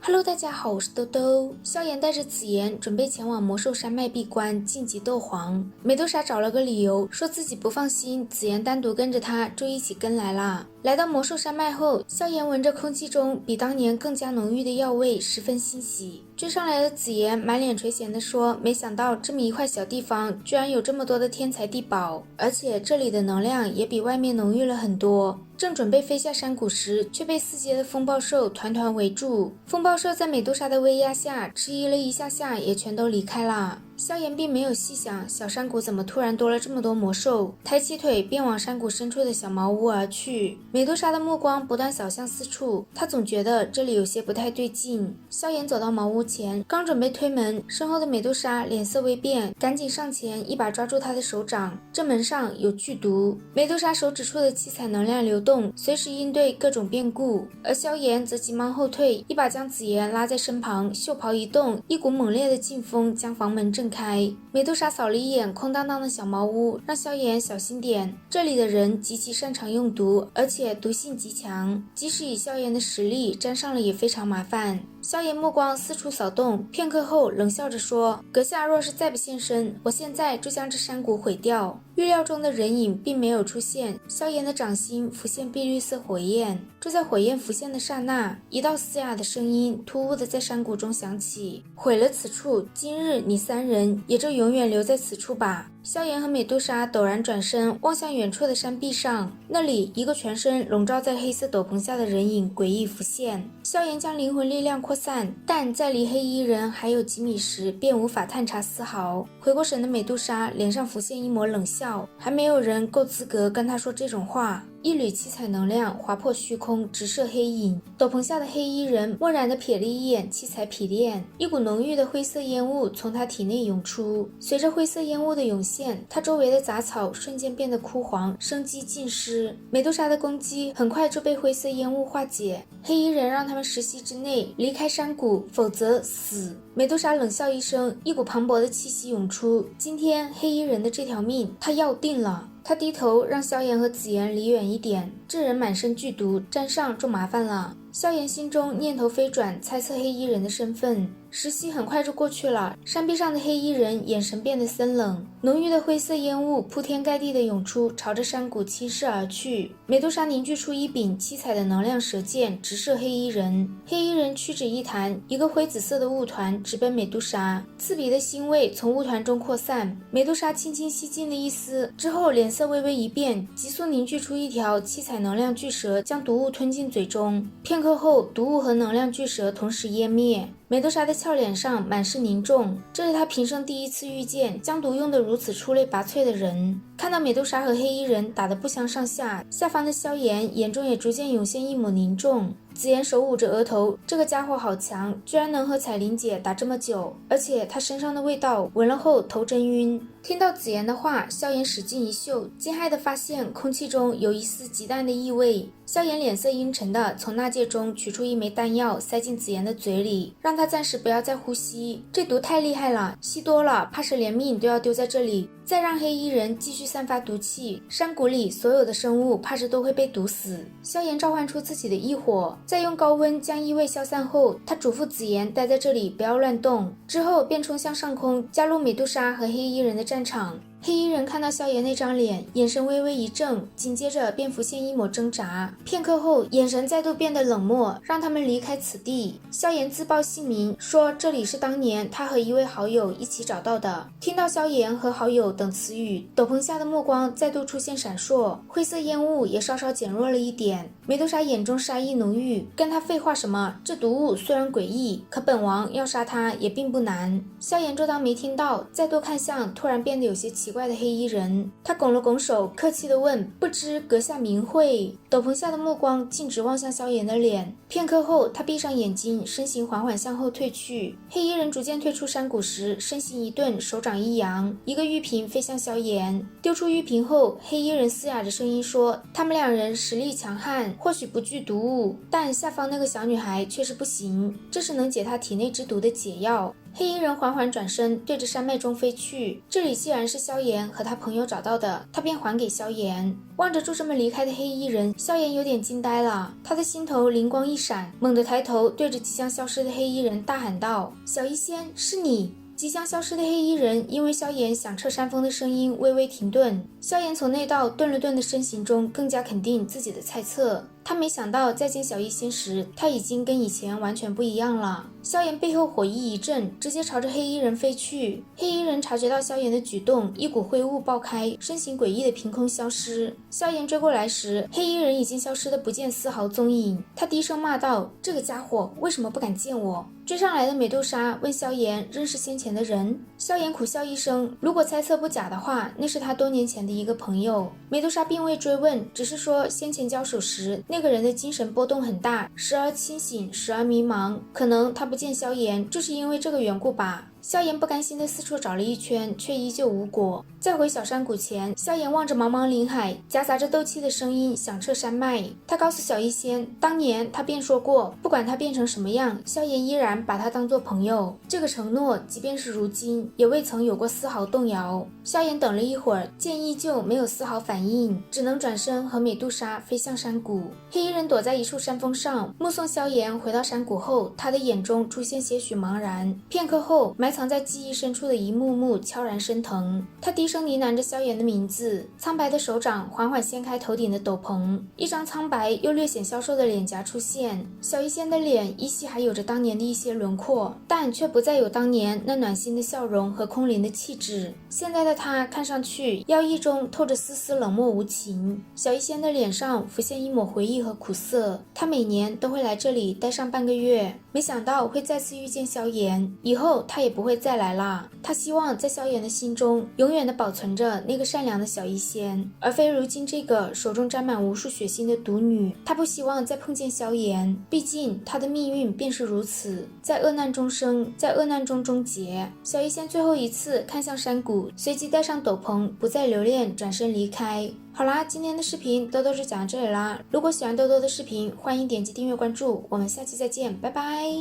Hello，大家好，我是兜兜。萧炎带着紫妍准备前往魔兽山脉闭关晋级斗皇。美杜莎找了个理由，说自己不放心紫妍单独跟着他，就一起跟来啦。来到魔兽山脉后，萧炎闻着空气中比当年更加浓郁的药味，十分欣喜。追上来的紫妍满脸垂涎地说：“没想到这么一块小地方，居然有这么多的天材地宝，而且这里的能量也比外面浓郁了很多。”正准备飞下山谷时，却被四阶的风暴兽团团围住。风暴兽在美杜莎的威压下，迟疑了一下下，也全都离开了。萧炎并没有细想小山谷怎么突然多了这么多魔兽，抬起腿便往山谷深处的小茅屋而去。美杜莎的目光不断扫向四处，她总觉得这里有些不太对劲。萧炎走到茅屋前，刚准备推门，身后的美杜莎脸色微变，赶紧上前一把抓住他的手掌。这门上有剧毒。美杜莎手指处的七彩能量流动，随时应对各种变故，而萧炎则急忙后退，一把将紫妍拉在身旁，袖袍一动，一股猛烈的劲风将房门震开。美杜莎扫了一眼空荡荡的小茅屋，让萧炎小心点，这里的人极其擅长用毒，而且毒性极强，即使以萧炎的实力沾上了也非常麻烦。萧炎目光四处扫动，片刻后冷笑着说：“阁下若是再不现身，我现在就将这山谷毁掉。”预料中的人影并没有出现，萧炎的掌心浮现碧绿色火焰。就在火焰浮现的刹那，一道嘶哑的声音突兀地在山谷中响起：“毁了此处，今日你三人也就永远留在此处吧。”萧炎和美杜莎陡然转身，望向远处的山壁上，那里一个全身笼罩在黑色斗篷下的人影诡异浮现。萧炎将灵魂力量扩散，但在离黑衣人还有几米时，便无法探查丝毫。回过神的美杜莎脸上浮现一抹冷笑，还没有人够资格跟他说这种话。一缕七彩能量划破虚空，直射黑影。斗篷下的黑衣人漠然地瞥了一眼七彩匹链，一股浓郁的灰色烟雾从他体内涌出。随着灰色烟雾的涌现，他周围的杂草瞬间变得枯黄，生机尽失。美杜莎的攻击很快就被灰色烟雾化解。黑衣人让他们10息之内离开山谷，否则死。美杜莎冷笑一声，一股磅礴的气息涌出。今天黑衣人的这条命，他要定了。他低头让萧炎和紫妍离远一点，这人满身剧毒，沾上就麻烦了。萧炎心中念头飞转，猜测黑衣人的身份。10息很快就过去了，山壁上的黑衣人眼神变得森冷，浓郁的灰色烟雾铺天盖地的涌出，朝着山谷侵蚀而去。美杜莎凝聚出一柄七彩的能量蛇剑，直射黑衣人。黑衣人屈指一弹，一个灰紫色的雾团直奔美杜莎，刺鼻的腥味从雾团中扩散。美杜莎轻轻吸进了一丝，之后脸色微微一变，急速凝聚出一条七彩能量巨蛇，将毒雾吞进嘴中。片刻后，毒雾和能量巨蛇同时湮灭。美杜莎的俏脸上满是凝重，这是她平生第一次遇见将毒用得如此出类拔萃的人。看到美杜莎和黑衣人打得不相上下，下方的萧炎眼中也逐渐涌现一抹凝重。紫妍手捂着额头，这个家伙好强，居然能和彩玲姐打这么久，而且他身上的味道闻了后头真晕。听到紫妍的话，萧炎使劲一嗅，惊骇地发现空气中有一丝极淡的异味。萧炎脸色阴沉地从纳戒中取出一枚丹药，塞进紫妍的嘴里，让她暂时不要再呼吸。这毒太厉害了，吸多了怕是连命都要丢在这里。再让黑衣人继续散发毒气，山谷里所有的生物怕是都会被毒死。萧炎召唤出自己的异火，再用高温将异味消散后，他嘱咐紫妍待在这里不要乱动，之后便冲向上空，加入美杜莎和黑衣人的战场。黑衣人看到萧炎那张脸，眼神微微一怔，紧接着便浮现一抹挣扎。片刻后，眼神再度变得冷漠，让他们离开此地。萧炎自报姓名，说这里是当年他和一位好友一起找到的。听到萧炎和好友等词语，斗篷下的目光再度出现闪烁，灰色烟雾也稍稍减弱了一点。美杜莎眼中杀意浓郁，跟他废话什么？这毒物虽然诡异，可本王要杀他也并不难。萧炎就当没听到，再度看向突然变得有些奇怪的黑衣人，他拱了拱手，客气地问：“不知阁下名讳？”斗篷下的目光径直望向萧炎的脸，片刻后，他闭上眼睛，身形缓缓向后退去。黑衣人逐渐退出山谷时，身形一顿，手掌一扬，一个玉瓶飞向萧炎。丢出玉瓶后，黑衣人嘶哑着声音说：“他们两人实力强悍，或许不惧毒物，但下方那个小女孩却是不行，这是能解她体内之毒的解药。”黑衣人缓缓转身，对着山脉中飞去。这里既然是萧炎和他朋友找到的，他便还给萧炎。望着就这么离开的黑衣人，萧炎有点惊呆了，他的心头灵光一闪，猛地抬头，对着即将消失的黑衣人大喊道：“小医仙，是你！”即将消失的黑衣人因为萧炎响彻山峰的声音微微停顿，萧炎从那道顿了顿的身形中更加肯定自己的猜测。他没想到再见小医仙时，他已经跟以前完全不一样了。萧炎背后火翼一震，直接朝着黑衣人飞去。黑衣人察觉到萧炎的举动，一股灰雾爆开，身形诡异的凭空消失。萧炎追过来时，黑衣人已经消失得不见丝毫踪影。他低声骂道：“这个家伙为什么不敢见我？”追上来的美杜莎问萧炎认识先前的人。萧炎苦笑一声，如果猜测不假的话，那是他多年前的一个朋友。美杜莎并未追问，只是说先前交手时那个人的精神波动很大，时而清醒，时而迷茫，可能他不见萧炎就是因为这个缘故吧。萧炎不甘心地四处找了一圈，却依旧无果。在回小山谷前，萧炎望着茫茫林海，夹杂着斗气的声音响彻山脉。他告诉小医仙，当年他便说过，不管他变成什么样，萧炎依然把他当作朋友。这个承诺，即便是如今，也未曾有过丝毫动摇。萧炎等了一会儿，见依旧没有丝毫反应，只能转身和美杜莎飞向山谷。黑衣人躲在一处山峰上，目送萧炎回到山谷后，他的眼中出现些许茫然。片刻后，埋藏在记忆深处的一幕幕悄然升腾。他低声呢喃着萧炎的名字，苍白的手掌缓缓掀开头顶的斗篷，一张苍白又略显消瘦的脸颊出现。小医仙的脸依稀还有着当年的一些轮廓，但却不再有当年那暖心的笑容和空灵的气质。现在的他看上去妖异中透着丝丝冷漠无情。小医仙的脸上浮现一抹回忆和苦涩，他每年都会来这里待上半个月，没想到会再次遇见萧炎，以后他也不会再来啦。他希望在萧炎的心中永远的保存着那个善良的小医仙，而非如今这个手中沾满无数血腥的毒女。他不希望再碰见萧炎，毕竟他的命运便是如此，在恶难中生，在恶难中终结。小医仙最后一次看向山谷，随即戴上斗篷，不再留恋，转身离开。好啦，今天的视频豆豆就讲到这里啦。如果喜欢豆豆的视频，欢迎点击订阅关注，我们下期再见，拜拜。